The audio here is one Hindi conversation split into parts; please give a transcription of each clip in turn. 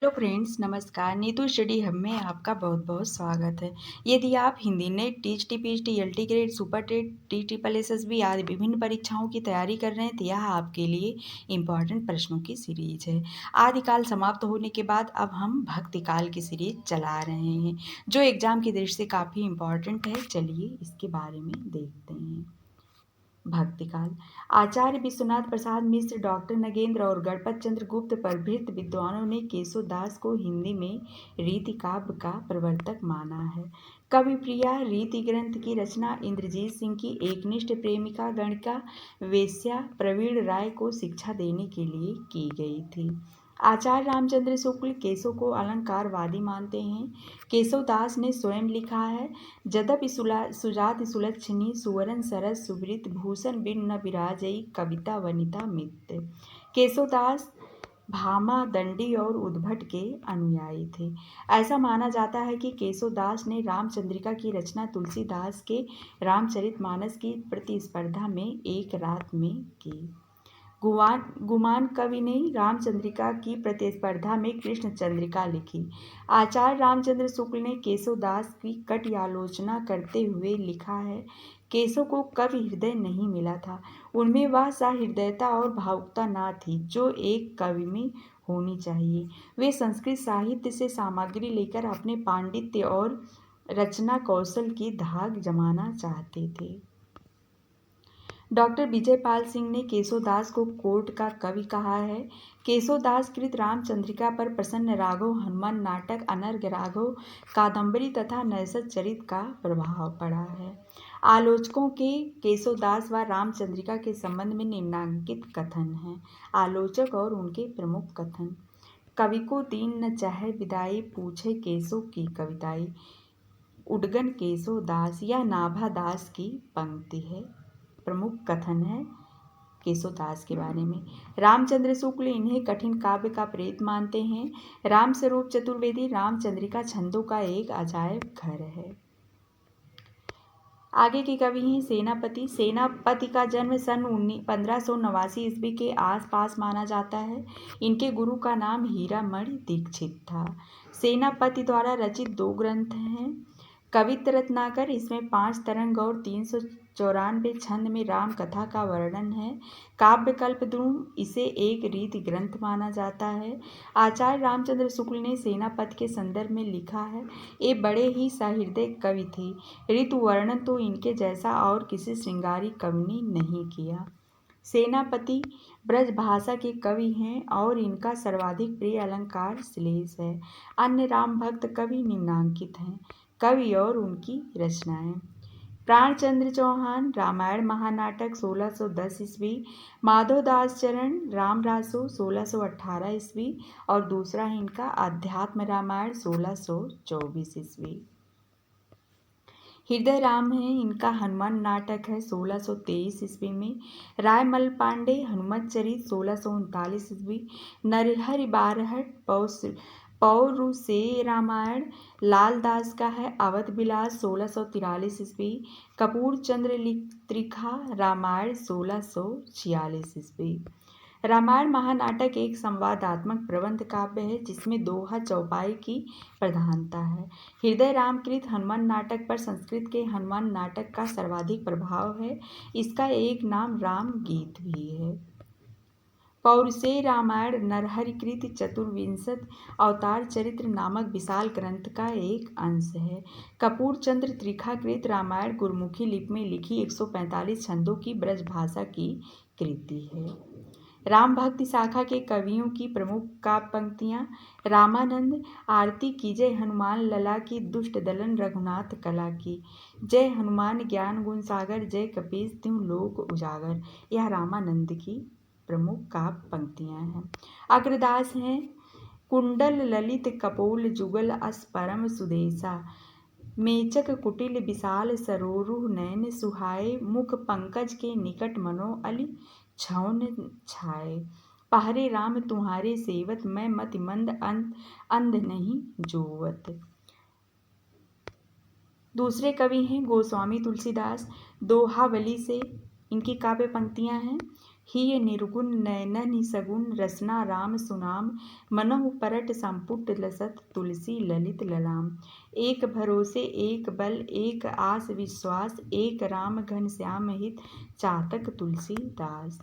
हेलो फ्रेंड्स, नमस्कार। नीतू स्टडी हब में आपका बहुत बहुत स्वागत है। यदि आप Hindi NET, THT, PhD, LT grade, super TET, T triple SSB आदि विभिन्न परीक्षाओं की तैयारी कर रहे हैं तो यह आपके लिए इम्पॉर्टेंट प्रश्नों की सीरीज है। आदिकाल समाप्त होने के बाद अब हम भक्तिकाल की सीरीज चला रहे हैं, जो एग्जाम की दृष्टि से काफ़ी इम्पॉर्टेंट है। चलिए इसके बारे में देखते हैं। भक्तिकाल। आचार्य विश्वनाथ प्रसाद मिश्र, डॉक्टर नगेंद्र और गणपत चंद्र गुप्त प्रभृत विद्वानों ने केशव दास को हिंदी में रीति काव्य का प्रवर्तक माना है। कविप्रिया रीति ग्रंथ की रचना इंद्रजीत सिंह की एकनिष्ठ प्रेमिका गणिका वेश्या प्रवीण राय को शिक्षा देने के लिए की गई थी। आचार्य रामचंद्र शुक्ल केशव को अलंकारवादी मानते हैं। केशव दास ने स्वयं लिखा है, यद्यपि सुजात सुलक्षणी सुवर्ण सरस सुवृत भूषण बिन न विराजई कविता वनिता मित्र। केशवदास भामा दंडी और उद्भट के अनुयायी थे। ऐसा माना जाता है कि केशवदास ने रामचंद्रिका की रचना तुलसीदास के रामचरितमानस की प्रतिस्पर्धा में एक रात में की। गुमान कवि ने रामचंद्रिका की प्रतिस्पर्धा में कृष्ण चंद्रिका लिखी। आचार्य रामचंद्र शुक्ल ने केशवदास की कट आलोचना करते हुए लिखा है, केशव को कवि हृदय नहीं मिला था। उनमें वह सहृदयता और भावुकता न थी जो एक कवि में होनी चाहिए। वे संस्कृत साहित्य से सामग्री लेकर अपने पांडित्य और रचना कौशल की धाक जमाना चाहते थे। डॉक्टर विजयपाल सिंह ने केशवदास को कोर्ट का कवि कहा है। केशवदास कृत रामचंद्रिका पर प्रसन्न राघव, हनुमान नाटक, अनर्घ राघव, कादंबरी तथा नैषध चरित का प्रभाव पड़ा है। आलोचकों के केशवदास व रामचंद्रिका के संबंध में निम्नांकित कथन हैं। आलोचक और उनके प्रमुख कथन। कवि को दीन न चाहे विदाई, पूछे केशव की कविताई। उडगन केशव दास या नाभा दास की पंक्ति है। प्रमुख कथन है केशवदास के बारे में। रामचंद्र शुक्ल इन्हें कठिन काव्य का प्रेत मानते हैं। रामस्वरूप चतुर्वेदी रामचंद्रिका छंदों का एक अजायब घर है। आगे के कवि हैं सेनापति। सेनापति का जन्म सन 1589 ईस्वी के आसपास माना जाता है। इनके गुरु का नाम हीरामणि दीक्षित था। सेनापति द्वारा रचित 2 ग्रंथ हैं। कवित्त रत्नाकर, इसमें 5 तरंग और 394 छंद में राम कथा का वर्णन है। काव्यकल्पद्रुम, इसे एक रीति ग्रंथ माना जाता है। आचार्य रामचंद्र शुक्ल ने सेनापति के संदर्भ में लिखा है, ये बड़े ही सहृदय कवि थे। ऋतु वर्णन तो इनके जैसा और किसी श्रृंगारी कवि ने नहीं किया। सेनापति ब्रज भाषा के कवि हैं और इनका सर्वाधिक प्रिय अलंकार श्लेष है। अन्य राम भक्त कवि निम्नांकित हैं। कवि और उनकी रचनाएं। प्राणचंद्र चौहान, रामायण महानाटक 1610 ईस्वी। माधवदास चरण, रामरासो 1618 ईस्वी और दूसरा है इनका अध्यात्म रामायण 1624 ईस्वी। हृदय राम है इनका हनुमान नाटक है 1623 ईस्वी में। रायमल पांडे, हनुमत चरित 1639 ईस्वी। नरहरि बारहट पौरुषेय रामायण लाल दास का है। अवध विलास 1643 ईस्वी। कपूर चंद्र त्रिखा रामायण 1646 ईस्वी। रामायण महानाटक एक संवादात्मक प्रबंध काव्य है जिसमें दोहा चौपाई की प्रधानता है। हृदय रामकृत हनुमान नाटक पर संस्कृत के हनुमान नाटक का सर्वाधिक प्रभाव है। इसका एक नाम राम गीत भी है। पौरुषेय रामायण नरहरिकृत चतुर्विंशत अवतार चरित्र नामक विशाल ग्रंथ का एक अंश है। कपूर चंद्र त्रिखाकृत रामायण गुरमुखी लिपि में लिखी 145 छंदों की ब्रज भाषा की कृति है। राम भक्ति शाखा के कवियों की प्रमुख काव्य पंक्तियाँ। रामानंद, आरती कीजय हनुमान लला की, दुष्ट दलन रघुनाथ कला की। जय हनुमान ज्ञान गुण सागर, जय कपीस त्यों लोक उजागर। यह रामानंद की प्रमुख काव्य पंक्तियाँ हैं। अग्रदास हैं, कुंडल ललित कपोल जुगल अस परम सुदेशा। मेचक कुटिल विशाल सरोरुह नयन सुहाए। मुख पंकज के निकट मनो अली छौन छाए। पहरे राम तुम्हारे सेवत, मैं मति मंद अंध नहीं जोवत। दूसरे कवि हैं गोस्वामी तुलसीदास। दोहावली से इनकी काव्य पंक्तियाँ हैं। हिय निर्गुण नयन सगुण रसना राम सुनाम। मनहु परट संपुट लसत तुलसी ललित ललाम। एक भरोसे एक बल एक आस विश्वास। एक राम घन श्याम हित चातक तुलसीदास।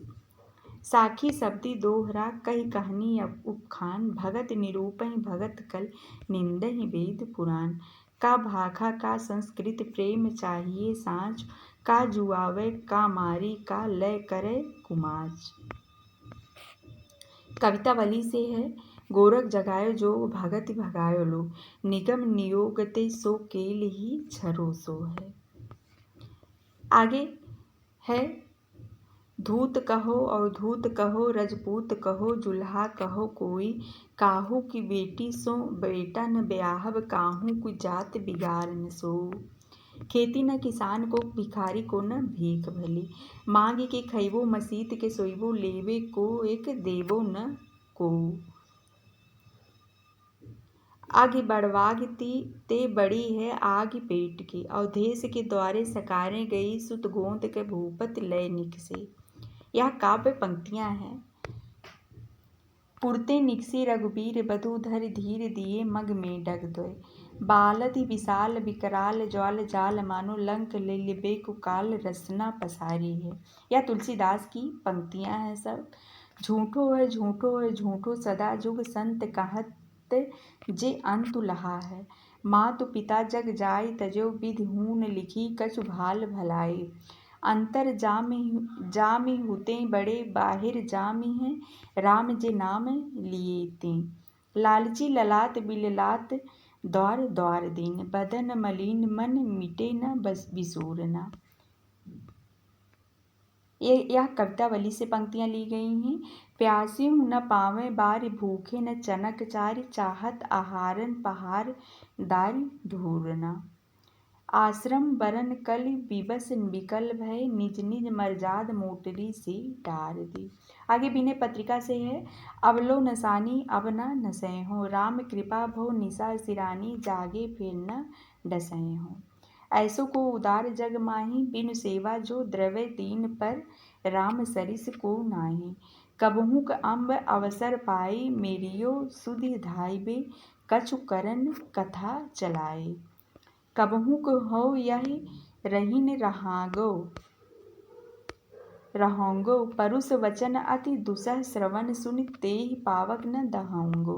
साखी शब्दी दोहरा कही कहानी उपखान। भगत निरूपहि भगत कल निंदहि वेद पुराण। का भाखा का संस्कृत प्रेम चाहिए साँझ। का जुआवे का मारी का लय करे कुमाच। कवितावली से है। गोरख जगायो जो भगति भगायो लो। निगम नियोगते सो केल ही झरो सो है। आगे है धूत कहो अवधूत कहो रजपूत कहो जुल्हा कहो कोई। काहू की बेटी सो बेटा न ब्याहब काहू की जात बिगाड़ न सो। खेती न किसान को भिखारी को न भीख भली। मांग के खइबो मसीत के सोइबो लेवे को एक देवो न को। आगे बढ़वागती ते बड़ी है आग पेट की। अवधेश के द्वारे सकारे गई सुत गोंद के भूपत लय निकसे। यह काव्य पंक्तियां हैं। पुरते निकसी रघुबीर बधूधर धीर दिए मग में डग दोय। बालधि विशाल विकराल ज्वाल जाल मानो लंक लेबे कुकाल रसना पसारी है। यह तुलसीदास की पंक्तियां हैं सब। झूठो है झूठो है झूठो सदा जुग संत कहत जे अंतु लहा है। मातु पिता जग जाय तजो विधि हून लिखी कछु भाल भलाई। अंतर जामि हुते बड़े बाहिर जामि हैं राम जे नाम लिए ते। लालची ललाट बिललात द्वार द्वार दीन। बदन मलिन मन मिटे न बस बिसूरना। यह कवितावली से पंक्तियां ली गई हैं। प्यास्यु न पावे बारि भूखे न चनक चारि। चाहत आहारन पहार दारि धूरना। आश्रम बरन कलि विवश विकल भय। निज निज मर्जाद मोटरी से डार दी। आगे विनय पत्रिका से है। अवलो नसानी अब न नसै हो। राम कृपा भो निशा सिरानी जागे फिर न डसै हो। ऐसो को उदार जग माही बिनु सेवा जो द्रव्य दीन पर राम सरिस को नाही। कबहुक अम्ब अवसर पाई मेरियो सुधि धाइबे कछु करन कथा चलाए। कबहुक हो यही रहीन रहोंगो। परुष वचन अति दुसह श्रवण सुनि तेहि पावक न दहोंगो।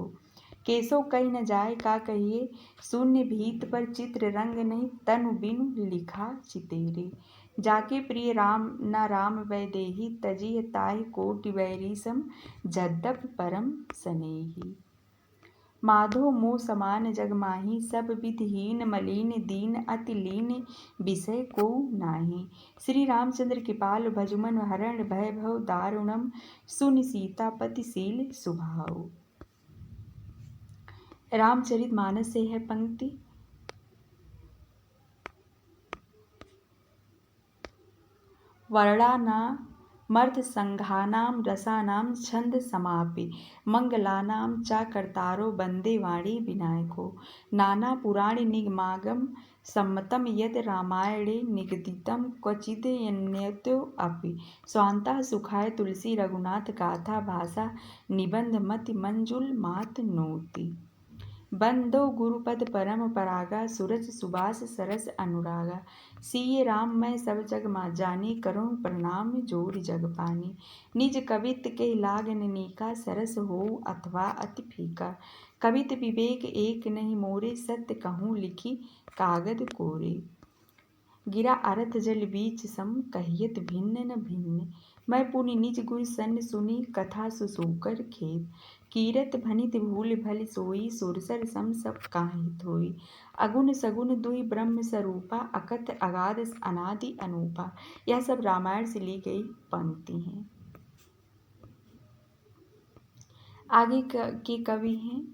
केसो कही न जाय का कहिए शून्य भीत पर चित्र रंग नहीं। तनु बिनु लिखा चितेरे। जाके प्रिय राम न राम वैदेही तजिय ताहि कोटि वैरी सम जद्यप परम सनेही। माधो मोह समान जग माही सब विधि हीन मलिन दीन अति लीन विषय को नाही। श्री रामचंद्र कृपाल भजुमन हरण भय भव दारुणम सुनि सीतापति शील सुभाऊ। रामचरितमानस से है पंक्ति। वर्णाना मर्थ संघानाम रसानाम छंद समापि। मंगलानाम च कर्तारो वंदे वाणी विनायको। नाना पुराण निगमागम सम्मतम यद रामायणे निगदितम क्वचिदन्यतो अपि। स्वान्ता सुखाय तुलसी रघुनाथ गाथा भाषा निबंध मति मंजुल मात नोति। बंदो गुरुपद परम परागा सूरज सुबास सरस अनुरागा। सिय राम मैं सब जग मा जानी करूँ प्रणाम जोर जग पानी। निज कवित के लागन नीका सरस हो अथवा अति फीका। कवित विवेक एक नहीं मोरे सत्य कहूँ लिखी कागद कोरे। गिरा अर्थ जल बीच सम कहियत भिन्न न भिन्न। मैं पुनि निज गुर सन सुनी कथा सुसूकर खेत। कीरत भनित भूल भल सोई सुरसर सम सब काहित होई। अगुन सगुन दुई ब्रह्म स्वरूपा अकथ अगाध अनादि अनूपा। यह सब रामायण से ली गई पंक्ति हैं। आगे के कवि हैं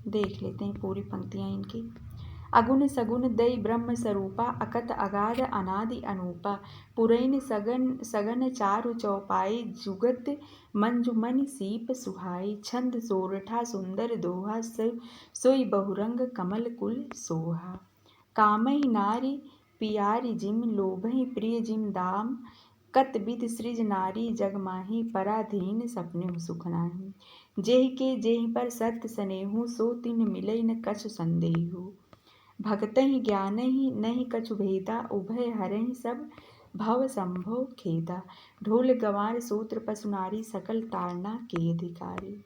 देख लेते हैं पूरी पंक्तियां इनकी। अगुन सगुन दई ब्रह्म स्वरूपा अकथ अगाध अनादि अनूपा। पुरैन सगन चारु चौपाई जुगत मंजुमन सीप सुहाई। छंद सोरठा सुंदर दोहा सोई बहुरंग कमल कुल सोहा। कामहि नारी पियारी जिम लोभहि प्रिय जिम दाम, कत विध सृज नारी जग माही, पराधीन सपने सुख नाही। जेहि के जेहि पर सत्य स्नेहु, सो तिन मिलई न कछु संदेहु। भगतहि ज्ञानहि नहीं कछु भेदा, उभय हरहि सब भव संभव खेदा। ढोल गंवार सूत्र पशु नारी, सकल ताड़ना के अधिकारी।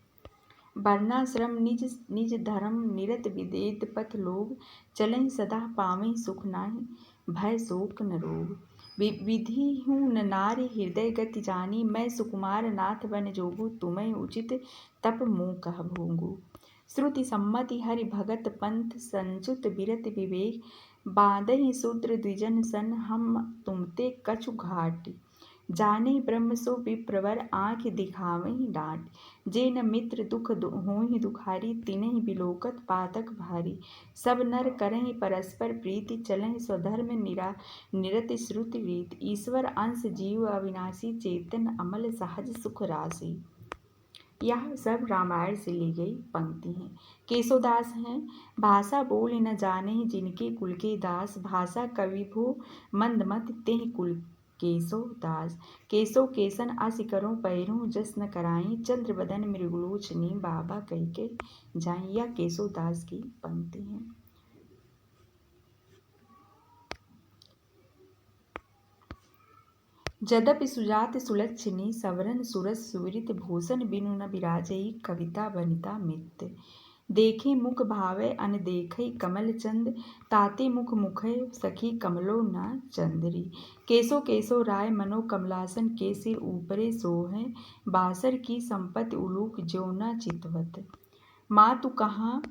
वर्णाश्रम निज निज धर्म निरत विदेत पथ लोग, चलहि सदा पावहि सुख नाही, भय शोक न रोग। विधि हूँ न नारी हृदय गति जानी, मैं सुकुमार नाथ बन जोगु, तुम्हें उचित तप मुँह कह भोगू। श्रुति सम्मति हरि भगत पंथ, संजुत बिरत विवेक, बाँधहि शूद्र द्विजन सन, हम तुमते कछु घाट। जाने ब्रह्म सो विप्रवर, आँख दिखावहि डाँट। जे न मित्र दुख होहि दुखारी, तिनहि बिलोकत पातक भारी। सब नर करहि परस्पर प्रीति, चलहि स्वधर्म निरत श्रुति रीति। ईश्वर अंश जीव अविनाशी, चेतन अमल सहज सुख राशि। यह सब रामायण से ली गई पंक्ति हैं। केशोदास हैं, भाषा बोल न जाने जिनके कुल के दास, भाषा कवि भो मंदमत तेहि कुल केशो दास। केशो केसन असिकरों करो पैरों, जस न कराई चंद्र बदन मृगलोचनी, बाबा कह के जाई। यह केशोदास की पंक्ति है। जदपि सुजात सुलक्षणी, सवरन सुरस सुविरित, भूषण बिनु न बिराजई, कविता वनिता मित। देखे मुख भावै अन देखै कमल चंद, ताते मुख मुखै सखी कमलो न चंदरी। केसो केसो राय मनो कमलासन, के सिर ऊपरे सोहै, बासर की संपत्ति उलूक ज्यों न चितवत। मातु कहाँ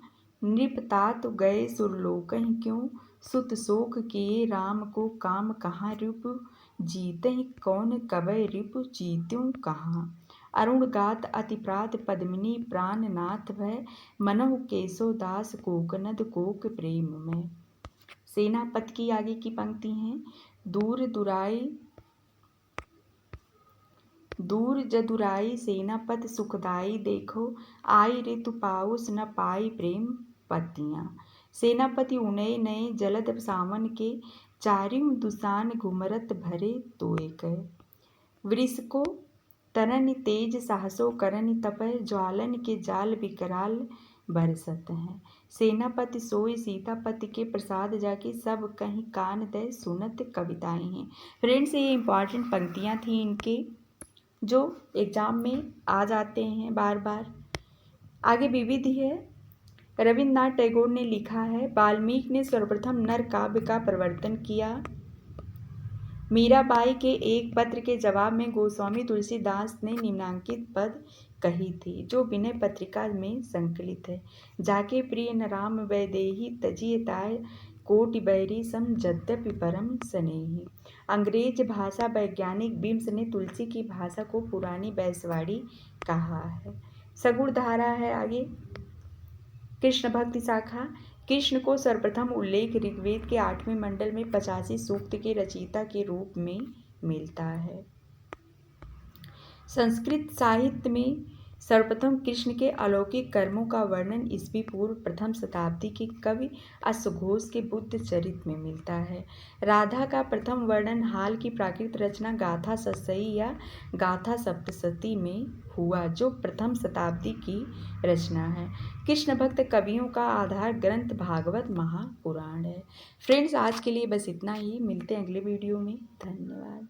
नृप तात गए सुरलोकहि क्यों, सुत शोक किए राम को काम कहाँ रिपु, जीतहि कौन कबै रिपु जीत्यों कहाँ। अरुण गात अति प्रात पद्मिनी, प्राण नाथ भय मनहु केशोदास, कोकनद कोक प्रेम में। सेनापति की आगे की पंक्ति हैं। दूर जदुराई सेनापति सुखदाई, देखो आई ऋतु पाउस न पाई प्रेम पतियाँ। सेनापति उनय नये जलद सावन के, चारियों दुसान घुमरत भरे तोय कह। वृषको तरन तेज साहसो करन तपय, ज्वालन के जाल विकराल बरसत हैं। सेनापति सोई सीतापति के प्रसाद जाके, सब कहीं कान दे सुनत कविताएं हैं। फ्रेंड्स, ये इंपॉर्टेंट पंक्तियां थी इनके, जो एग्जाम में आ जाते हैं बार बार। आगे विविध है। रविन्द्रनाथ टैगोर ने लिखा है, वाल्मीकि ने सर्वप्रथम नर काव्य का प्रवर्तन किया। मीराबाई के एक पत्र के जवाब में गोस्वामी तुलसीदास ने निम्नांकित पद कही थी, जो विनय पत्रिका में संकलित है। जाके प्रिय न राम वैदेही, तजिए ताय कोटि बैरी सम, यद्यपि परम स्नेही। अंग्रेज भाषा वैज्ञानिक बिम्स ने तुलसी की भाषा को पुरानी बैसवाड़ी कहा है। सगुण धारा है आगे। कृष्ण भक्ति शाखा। कृष्ण को सर्वप्रथम उल्लेख ऋग्वेद के 8वें मंडल में 85 सूक्त के रचयिता के रूप में मिलता है। संस्कृत साहित्य में सर्वप्रथम कृष्ण के अलौकिक कर्मों का वर्णन ईस्वी पूर्व प्रथम शताब्दी के कवि अश्वघोष के बुद्ध चरित में मिलता है। राधा का प्रथम वर्णन हाल की प्राकृत रचना गाथा सतसई या गाथा सप्तशती में हुआ, जो प्रथम शताब्दी की रचना है। कृष्ण भक्त कवियों का आधार ग्रंथ भागवत महापुराण है। फ्रेंड्स, आज के लिए बस इतना ही। मिलते हैं अगले वीडियो में। धन्यवाद।